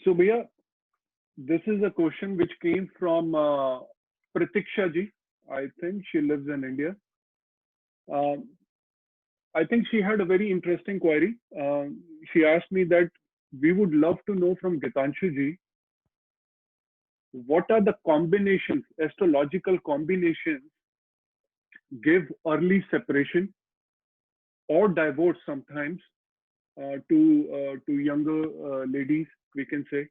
So, Bhaiya, this is a question which came from Pratiksha ji. I think she lives in India. Um, I think she had a very interesting query. She asked me that we would love to know from Gitanshu ji what are the combinations, astrological combinations, give early separation or divorce sometimes to younger ladies, we can say,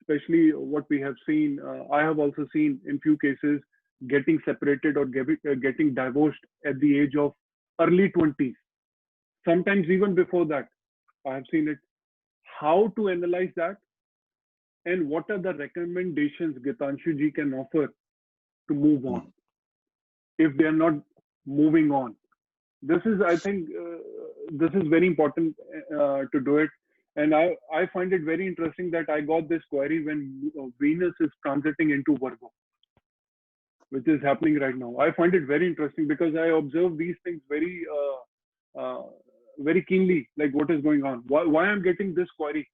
especially what we have seen. I have also seen in few cases getting separated or getting divorced at the age of early 20s. Sometimes even before that, I have seen it. How to analyze that, and what are the recommendations Gitanshu ji can offer to move on Mm. if they are not moving on? This is, I think, this is very important to do it. And I find it very interesting that I got this query when Venus is transiting into Virgo, which is happening right now. I find it very interesting because I observe these things very keenly, like what is going on, why I'm getting this query.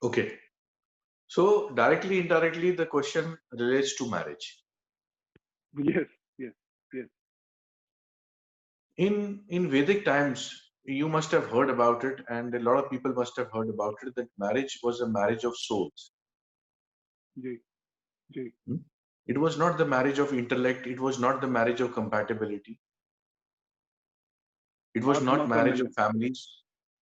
Okay. So directly, indirectly, the question relates to marriage. Yes, yes, yes. In Vedic times, you must have heard about it, and a lot of people must have heard about it, that marriage was a marriage of souls. Ji, ji. Hmm? It was not the marriage of intellect. It was not the marriage of compatibility. It was Atma not ka marriage of milan. families.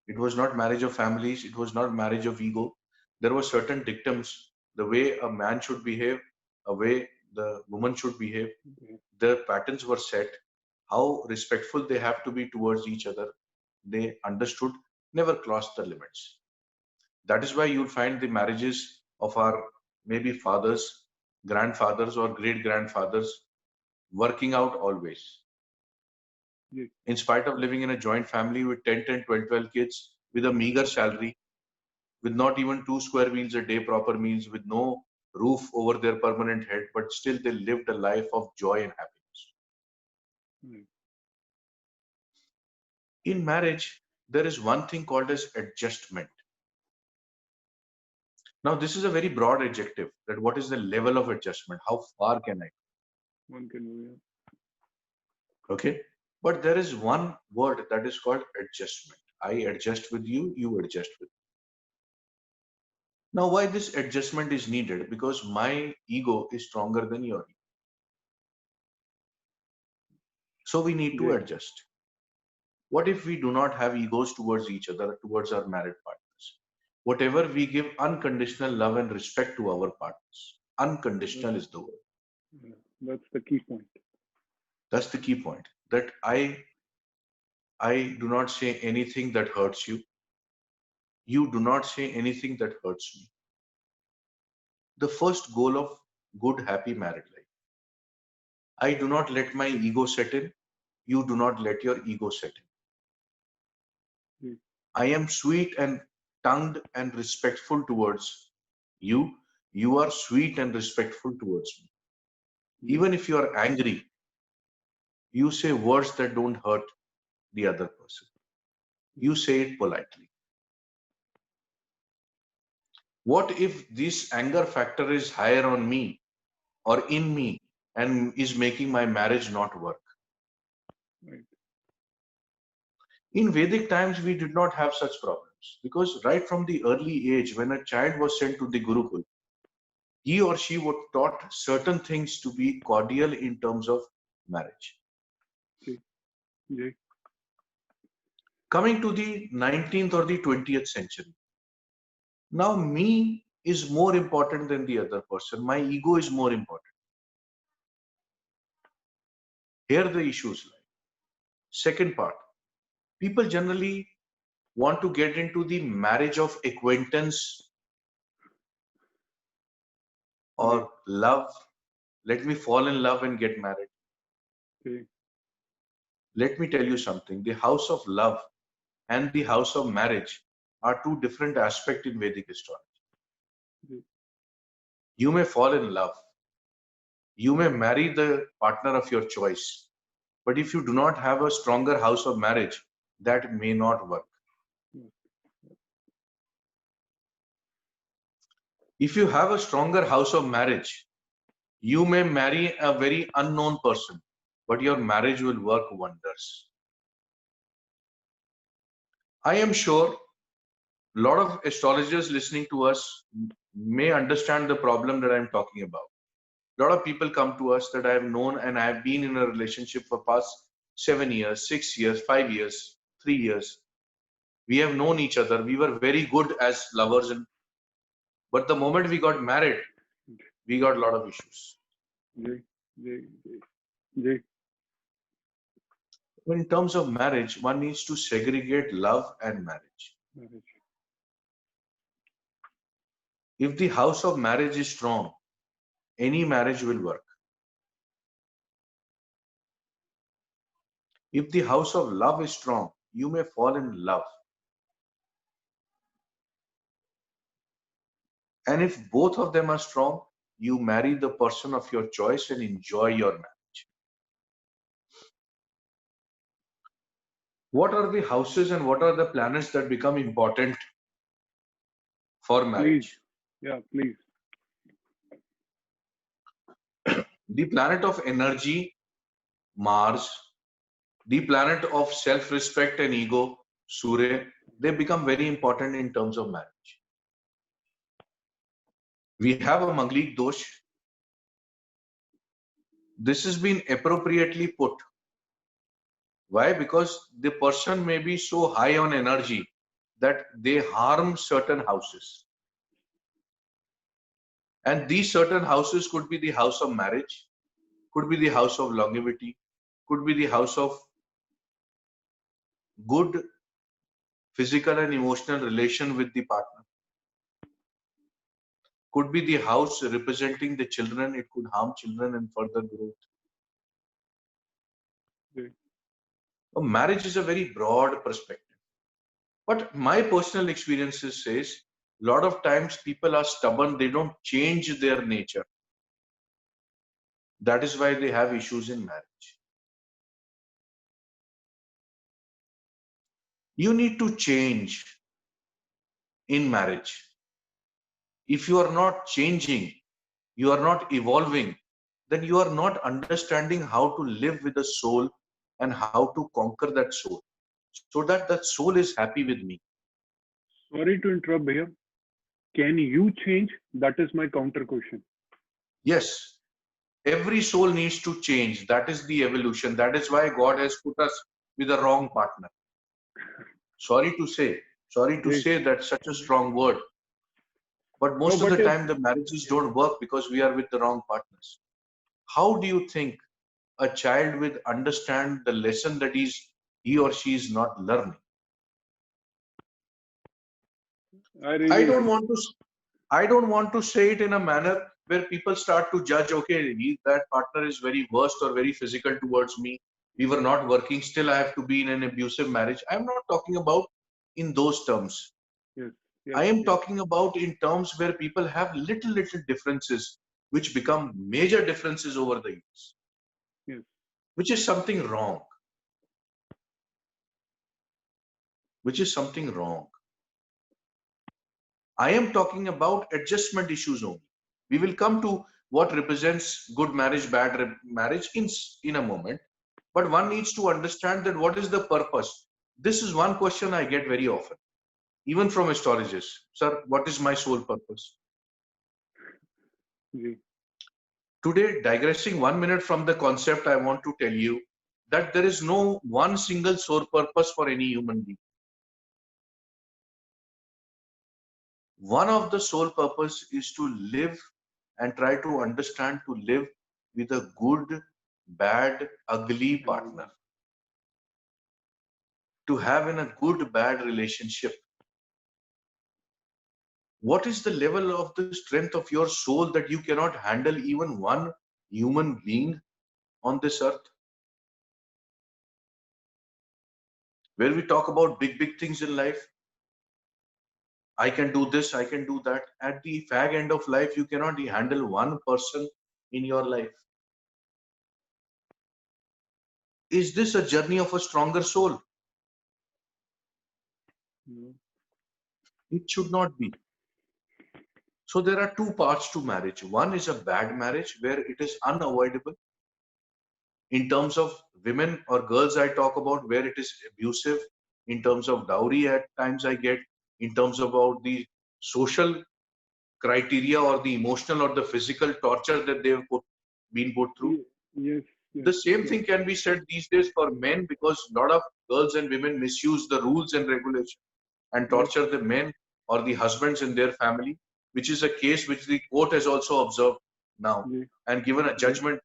It was not marriage of families. It was not marriage of ego. There were certain dictums, the way a man should behave, a way the woman should behave. Ji, The patterns were set, how respectful they have to be towards each other. They understood, never crossed the limits. That is why you'll find the marriages of our maybe fathers, grandfathers, or great grandfathers working out always. ji. In spite of living in a joint family with 10, 10, 12, 12 kids, with a meager salary, with not even 2 square meals a day proper meals, with no roof over their permanent head, but still they lived a life of joy and happiness. Ji. In marriage, there is one thing called as adjustment. Now, this is a very broad adjective, that what is the level of adjustment? How far can I One can move. go? Okay. But there is one word that is called adjustment. I adjust with you, you adjust with me. Now, why this adjustment is needed? Because my ego is stronger than your ego. So we need to Ji, adjust. What if we do not have egos towards each other, towards our married partners? Whatever we give unconditional love and respect to our partners. that's, Unconditional is the word. yeah, that's the key point. That's the key point. That I do not say anything that hurts you. You do not say anything that hurts me. The first goal of good, happy married life. I do not let my ego set in. You do not let your ego set in. Ji, I am sweet and tongued and respectful towards you. You are sweet and respectful towards me. ji, Even if you are angry, you say words that don't hurt the other person. You say it politely. What if this anger factor is higher on me or in me and is making my marriage not work? right. In Vedic times, we did not have such problems because right from the early age, when a child was sent to the Gurukul, he or she was taught certain things to be cordial in terms of marriage. Ji, ji, Coming to the 19th or the 20th century, now me is more important than the other person. My ego is more important. Here the issues lie. Second part, people generally want to get into the marriage of acquaintance ji, or love. Let me fall in love and get married. ji, Let me tell you something. The house of love and the house of marriage are two different aspects in Vedic astrology. ji, You may fall in love. You may marry the partner of your choice. But if you do not have a stronger house of marriage, that may not work. If you have a stronger house of marriage, you may marry a very unknown person, but your marriage will work wonders. I am sure a lot of astrologers listening to us may understand the problem that I'm talking about. A lot of people come to us that I have known and I have been in a relationship for past 7 years, 6 years, 5 years, 3 years. We have known each other. We were very good as lovers, but the moment we got married, we got a lot of issues. Jay, Jay, Jay, Jay. In terms of marriage, one needs to segregate love and marriage. Marriage. If the house of marriage is strong, any marriage will work. If the house of love is strong, you may fall in love. And if both of them are strong, you marry the person of your choice and enjoy your marriage. What are the houses and what are the planets that become important for Please. marriage? Yeah, please. The planet of energy, Mars, the planet of self-respect and ego, Surya, they become very important in terms of marriage. We have a Manglik Dosh. This has been appropriately put. Why? Because the person may be so high on energy that they harm certain houses. And these certain houses could be the house of marriage, could be the house of longevity, could be the house of good physical and emotional relation with the partner, could be the house representing the children. It could harm children and further growth. Jay. Marriage is a very broad perspective. But my personal experiences says, a lot of times people are stubborn. They don't change their nature. That is why they have issues in marriage. You need to change in marriage. If you are not changing, you are not evolving, then you are not understanding how to live with the soul and how to conquer that soul so that that soul is happy with me. Sorry to interrupt, Bhaiya. Can you change? That is my counter question. Yes, every soul needs to change. That is the evolution. That is why God has put us with the wrong partner. Sorry to say that's such a strong word. But most of the time, the marriages don't work because we are with the wrong partners. How do you think a child will understand the lesson that he or she is not learning? I don't want to say it in a manner where people start to judge, okay, that partner is very worst or very physical towards me. We were not working, still I have to be in an abusive marriage. I'm not talking about in those terms. Yes. I am talking about in terms where people have little differences which become major differences over the years. Yes. Which is something wrong. Which is something wrong. I am talking about adjustment issues only. We will come to what represents good marriage, bad marriage in a moment. But one needs to understand that what is the purpose. This is one question I get very often, even from astrologers. Sir, what is my sole purpose? Ji. Today, digressing 1 minute from the concept, I want to tell you that there is no one single sole purpose for any human being. One of the sole purpose is to live and try to understand to live with a good, bad, ugly partner. To have in a good, bad relationship. What is the level of the strength of your soul that you cannot handle even one human being on this earth? Where we talk about big things in life. I can do this, I can do that. At the fag end of life, you cannot handle one person in your life. Is this a journey of a stronger soul? No. It should not be. So there are two parts to marriage. One is a bad marriage where it is unavoidable. In terms of women or girls, I talk about where it is abusive. In terms of dowry, at times I get. In terms about the social criteria or the emotional or the physical torture that they have been put through. Yes, yes, The same yes, thing can be said these days for men, because a lot of girls and women misuse the rules and regulations and yes, torture the men or the husbands in their family, which is a case which the court has also observed now yes, and given a yes. judgment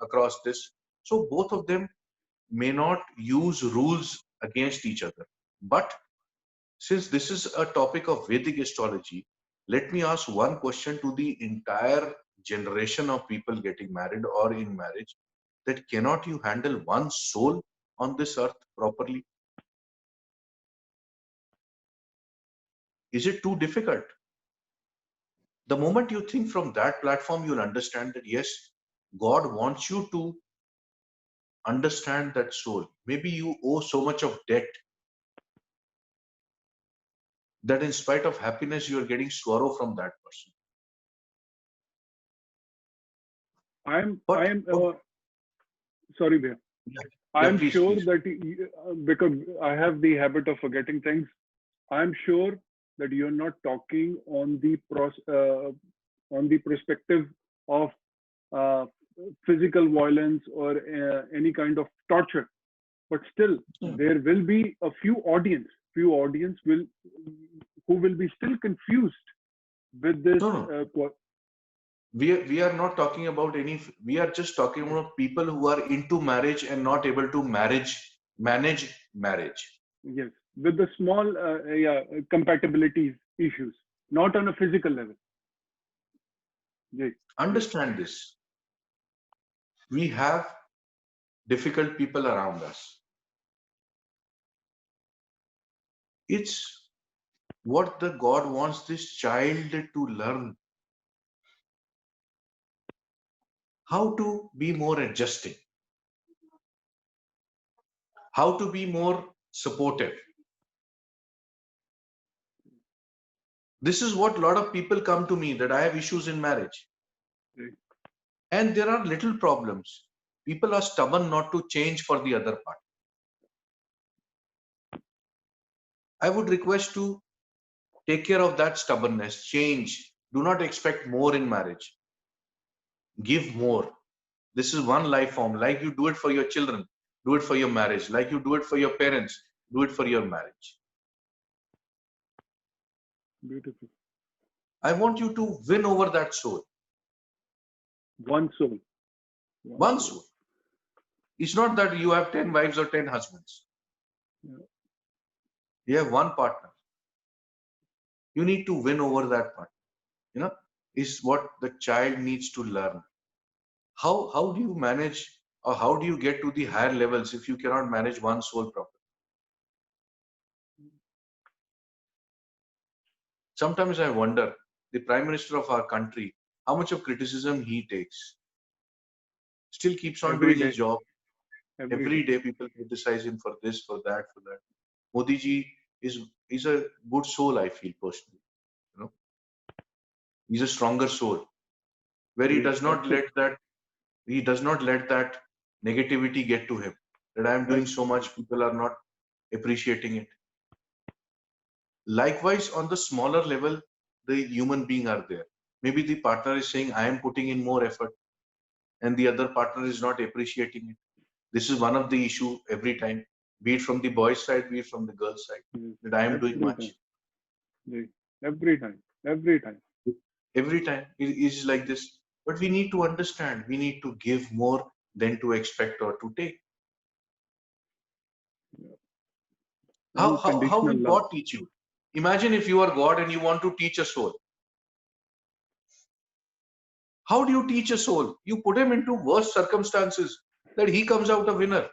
across this. So both of them may not use rules against each other. But since this is a topic of Vedic astrology, let me ask one question to the entire generation of people getting married or in marriage, that cannot you handle one soul on this earth properly? Is it too difficult? The moment you think from that platform, you'll understand that yes, God wants you to understand that soul. Maybe you owe so much of debt that in spite of happiness, you are getting sorrow from that person. I'm, But I'm, sorry, Bhaiya. yeah, yeah, I'm please, sure please. that because I have the habit of forgetting things, I'm sure that you're not talking on the perspective of uh, physical violence or any kind of torture. But still, Yeah. there will be a few audience will who will be still confused with this. No, no. We are not talking about any, we are just talking about people who are into marriage and not able to manage marriage. Yes, with the small compatibility issues, not on a physical level. Yes, yes, Understand this. We have difficult people around us. It's what the God wants this child to learn, how to be more adjusting, how to be more supportive. This is what a lot of people come to me, that I have issues in marriage. yes, And there are little problems. People are stubborn not to change for the other part. I would request to take care of that stubbornness, change. Do not expect more in marriage. Give more. This is one life form. Like you do it for your children, do it for your marriage. Like you do it for your parents, do it for your marriage. beautiful. I want you to win over that soul. One soul, one One soul. soul. It's not that you have 10 wives or 10 husbands. Yeah. You have one partner. You need to win over that partner. You know, is what the child needs to learn. How do you manage, or how do you get to the higher levels if you cannot manage one soul properly? Sometimes I wonder, the Prime Minister of our country, how much of criticism he takes. Still keeps on Every doing his day, job. every Every day. day people criticize him for this, for that, for that. Modi ji is a good soul, I feel personally. You know, he's a stronger soul where Yes, absolutely, he does not let that negativity get to him. That I am doing so absolutely. much, people are not appreciating it. Likewise, on the smaller level, the human being are there. Maybe the partner is saying, I am putting in more effort, and the other partner is not appreciating it. This is one of the issue every time, be it from the boys' side, be it from the girls' side, Yes, that I am doing every much. time. Yes, every time, every time. Every time it is like this. But we need to understand, we need to give more than to expect or to take. Yeah. How Unconditional will love. God teach you? Imagine if you are God and you want to teach a soul. How do you teach a soul? You put him into worse circumstances that he comes out a winner.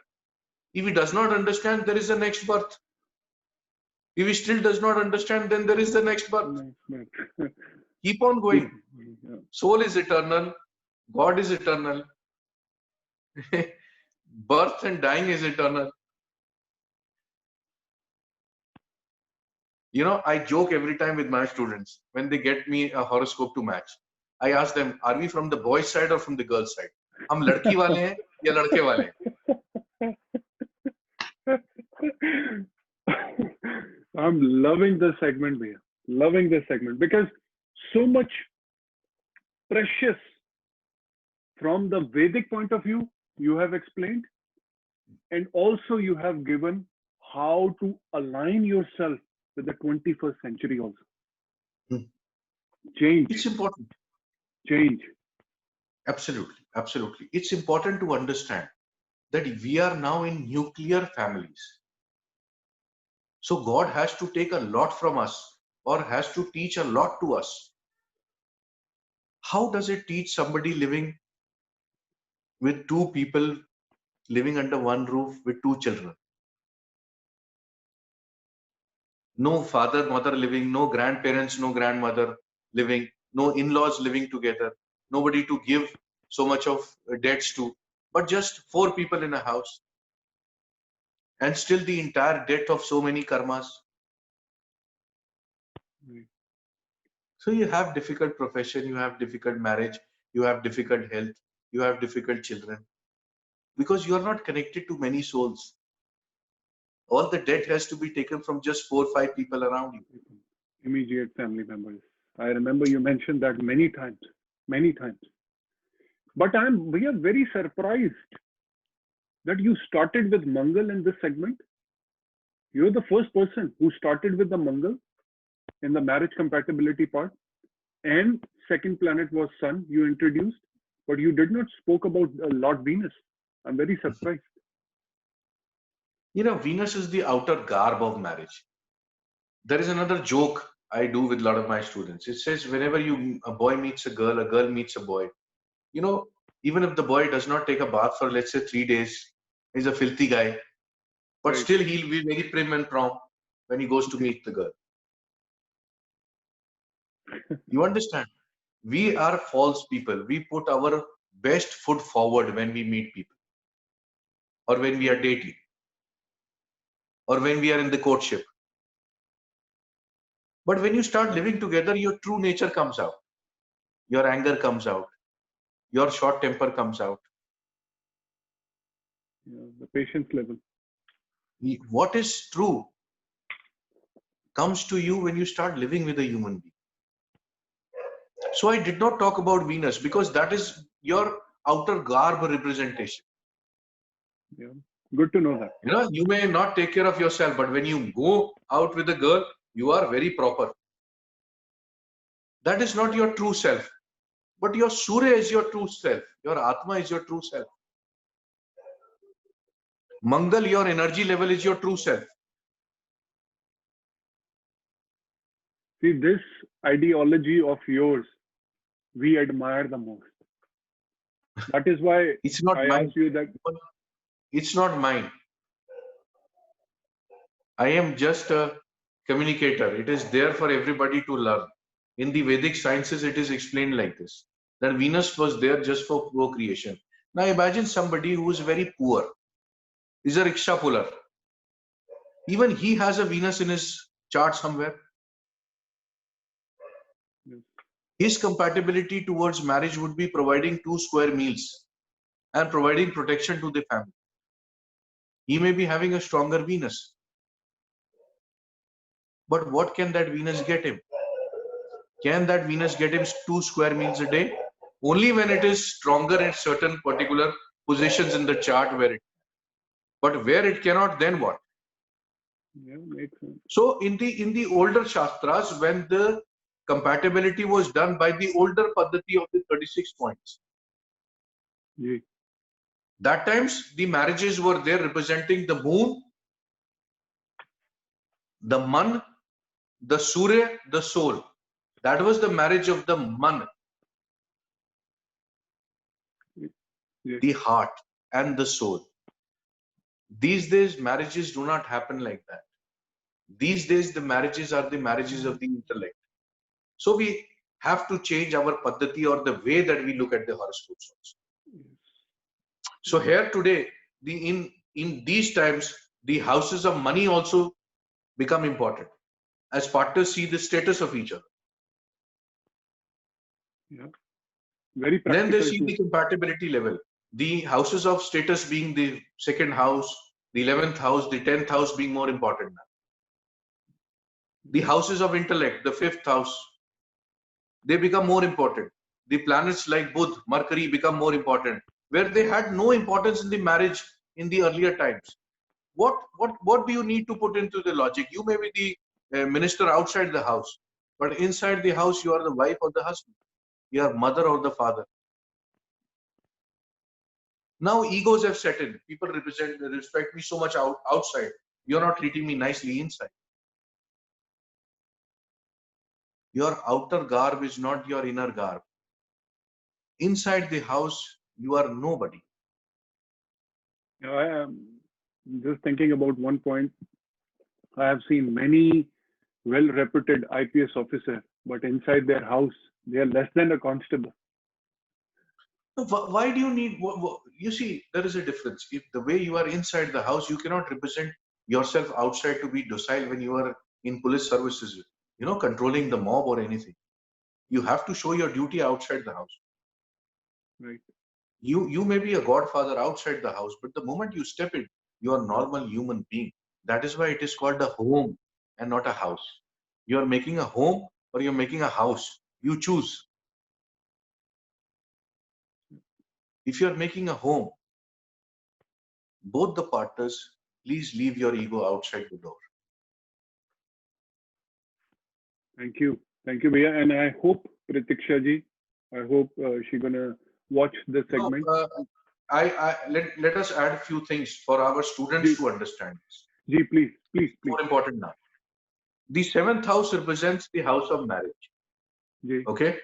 If he does not understand, there is a next birth. If he still does not understand, then there is the next birth. No, no. Keep on Keep, going. yeah. Soul is eternal. God is eternal. Birth and dying is eternal. You know, I joke every time with my students when they get me a horoscope to match. I ask them, are we from the boys' side or from the girls' side? हम लड़की वाले हैं या लड़के वाले हैं? I'm loving this segment, Bhaiya. Loving this segment because so much precious from the Vedic point of view you have explained, and also you have given how to align yourself with the 21st century also. Change. It's important. Change. Absolutely, absolutely. It's important to understand that we are now in nuclear families. So God has to take a lot from us or has to teach a lot to us. How does it teach somebody living with two people living under one roof with two children? No father, mother living, no grandparents, no grandmother living, no in-laws living together, nobody to give so much of debts to, but just four people in a house. And still the entire debt of so many karmas. So you have difficult profession, you have difficult marriage, you have difficult health, you have difficult children, because you are not connected to many souls. All the debt has to be taken from just 4 or 5 people around you. Immediate family members. I remember you mentioned that many times, many times. But we are very surprised that you started with Mangal in this segment. You're the first person who started with the Mangal in the marriage compatibility part, and second planet was Sun you introduced, but you did not spoke about Lord Venus. I'm very surprised. You know, Venus is the outer garb of marriage. There is another joke I do with a lot of my students. It says whenever a boy meets a girl meets a boy, you know, even if the boy does not take a bath for, let's say, 3 days, he's a filthy guy, but Right. still he'll be very prim and prompt when he goes to meet the girl. You understand? We are false people. We put our best foot forward when we meet people, or when we are dating, or when we are in the courtship. But when you start living together, your true nature comes out. Your anger comes out. Your short temper comes out. Yeah, the patience level. What is true comes to you when you start living with a human being. So I did not talk about Venus because that is your outer garb representation. Yeah, good to know that. You know, you may not take care of yourself, but when you go out with a girl, you are very proper. That is not your true self. But your Surya is your true self. Your Atma is your true self. Mangal, your energy level is your true self. See, this ideology of yours, we admire the most. That is why It's not I mine. asked you that. It's not mine. I am just a communicator. It is there for everybody to learn. In the Vedic sciences, it is explained like this, that Venus was there just for procreation. Now imagine somebody who is very poor, is a rickshaw puller. Even he has a Venus in his chart somewhere. Yes. His compatibility towards marriage would be providing 2 square meals and providing protection to the family. He may be having a stronger Venus. But what can that Venus get him? Can that Venus get him 2 square meals a day? Only when it is stronger in certain particular positions in the chart where it. But where it cannot, then what? Yeah, makes sense. So in the older Shastras, when the compatibility was done by the older Paddhati of the 36 points, Yeah. that times the marriages were there representing the moon, the man, the Surya, the soul. That was the marriage of the man, Yeah. the heart, and the soul. These days, marriages do not happen like that. These days, the marriages are the marriages of the intellect. So we have to change our paddhati or the way that we look at the horoscopes also. So here today, in these times, the houses of money also become important. as partners see the status of each other. Yeah. Very Then they practical see too. the compatibility level. The houses of status being the second house, the 11th house, the 10th house being more important now. The houses of intellect, the 5th house, they become more important. The planets like Buddha, Mercury become more important, where they had no importance in the marriage in the earlier times. What do you need to put into the logic? You may be the minister outside the house, but inside the house you are the wife or the husband, you are mother or the father. Now egos have set in. People respect me so much outside. You're not treating me nicely inside. Your outer garb is not your inner garb. Inside the house, you are nobody. I am just thinking about one point. I have seen many well-reputed IPS officers, but inside their house, they are less than a constable. Why do you need? You see, there is a difference. If the way you are inside the house, you cannot represent yourself outside to be docile when you are in police services, controlling the mob or anything. You have to show your duty outside the house. Right. You may be a godfather outside the house, but the moment you step in, you are a normal human being. That is why it is called a home and not a house. You are making a home or you're making a house. You choose. If you're making a home, both the partners, please leave your ego outside the door. Thank you. Thank you, Bhaiya. And I hope Pratiksha ji, I hope she's gonna watch this No, segment. let us add a few things for our students Ji, to understand this. ji, please, please, It's please. more important now. The 7th house represents the house of marriage. Ji, Okay.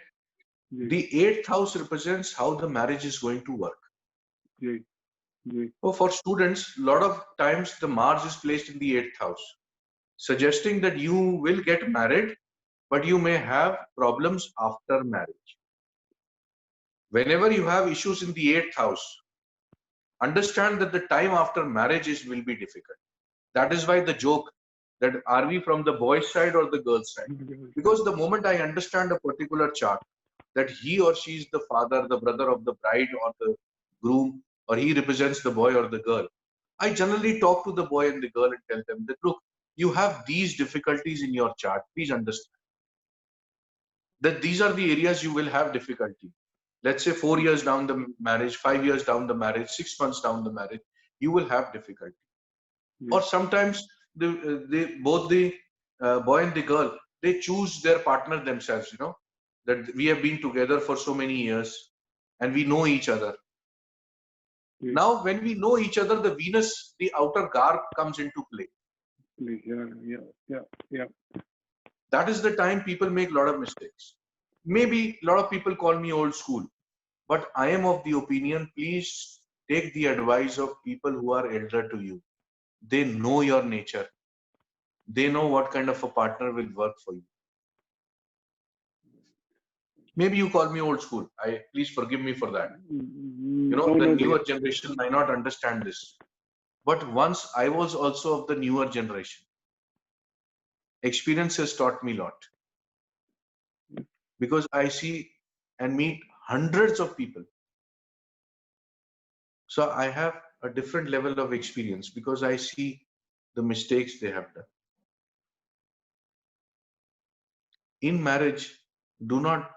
ji, The 8th house represents how the marriage is going to work. ji, ji. So for students, a lot of times the Mars is placed in the 8th house, suggesting that you will get married, but you may have problems after marriage. Whenever you have issues in the 8th house, understand that the time after marriage will be difficult. That is why the joke that are we from the boy's side or the girl's side? Because the moment I understand a particular chart, that he or she is the father, the brother of the bride or the groom, or he represents the boy or the girl, I generally talk to the boy and the girl and tell them that, look, you have these difficulties in your chart. Please understand that these are the areas you will have difficulty. Let's say 4 years down the marriage, 5 years down the marriage, 6 months down the marriage, you will have difficulty. Or sometimes both the boy and the girl, they choose their partner themselves, that we have been together for so many years and we know each other. Now, when we know each other, the Venus, the outer garb comes into play. Yeah. That is the time people make a lot of mistakes. Maybe a lot of people call me old school, but I am of the opinion, please take the advice of people who are elder to you. They know your nature. They know what kind of a partner will work for you. Maybe you call me old school. Please forgive me for that. The newer generation might not understand this. But once I was also of the newer generation. Experience has taught me a lot. Because I see and meet hundreds of people. So I have a different level of experience because I see the mistakes they have done. In marriage, do not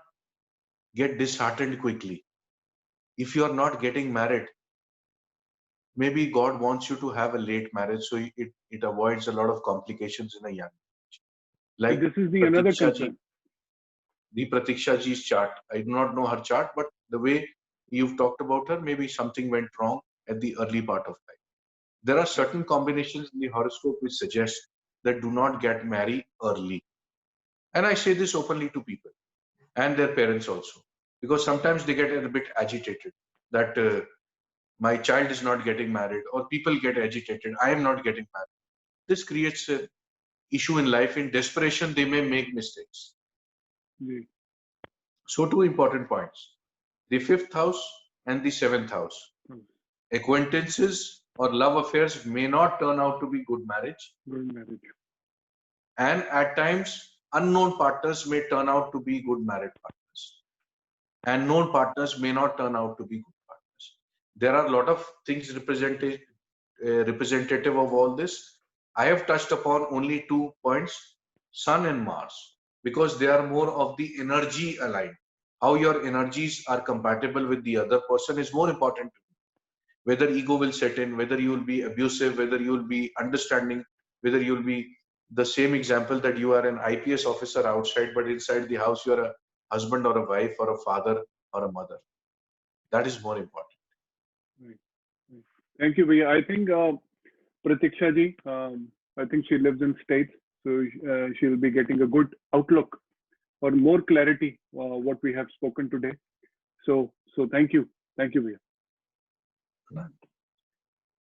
get disheartened quickly. If you are not getting married, maybe God wants you to have a late marriage so it avoids a lot of complications in a young age. Like this is another concern. The Pratiksha ji's chart. I do not know her chart, but the way you've talked about her, maybe something went wrong at the early part of life. There are certain combinations in the horoscope which suggest that do not get married early. And I say this openly to people and their parents also, because sometimes they get a bit agitated that my child is not getting married, or people get agitated, I am not getting married. This creates an issue in life. In desperation, they may make mistakes. So 2 important points, the 5th house and the 7th house. Acquaintances or love affairs may not turn out to be good marriage. And at times, unknown partners may turn out to be good married partners, and known partners may not turn out to be good partners. There are a lot of things representative of all this. I have touched upon only 2 points, Sun and Mars, because they are more of the energy aligned. How your energies are compatible with the other person is more important. Whether ego will set in, whether you will be abusive, whether you will be understanding, whether you will be the same example that you are an IPS officer outside, but inside the house you are a husband or a wife or a father or a mother. That is more important. Right. Right. Thank you, Bhaiya. I think Pratiksha ji, I think she lives in States, so she'll be getting a good outlook or more clarity what we have spoken today. So thank you, Bhaiya.